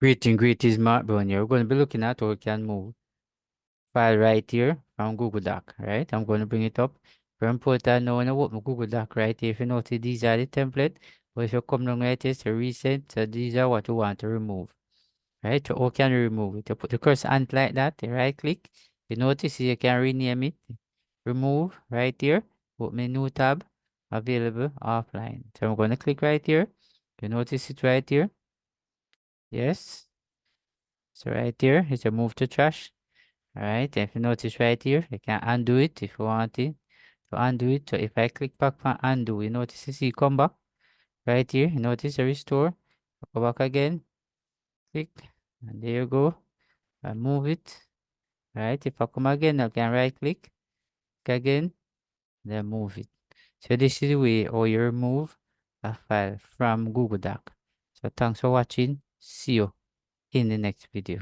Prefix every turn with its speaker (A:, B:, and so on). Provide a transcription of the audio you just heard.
A: Greetings, Mark Brown here. We're going to be looking at how we can move file right here from Google Doc, right? I'm going to bring it up. Very important now when I open Google Doc right here. If you notice, these are the template. But if you come down right here, to recent, so these are what you want to remove, right? So how can you remove it? You put the cursor on it like that, you right click. You notice you can rename it. Remove right here. Open a new tab, available offline. So I'm going to click right here. You notice it right here. Yes. So right here is a move to trash. All right. If you notice right here, you can undo it if you want it to undo it. So if I click back on undo, you notice you see come back right here. You notice a restore. Go back again. Click. And there you go. I move it. All right. If I come again, I can right click again. Then move it. So this is the way how you remove a file from Google Doc. So thanks for watching. See you in the next video.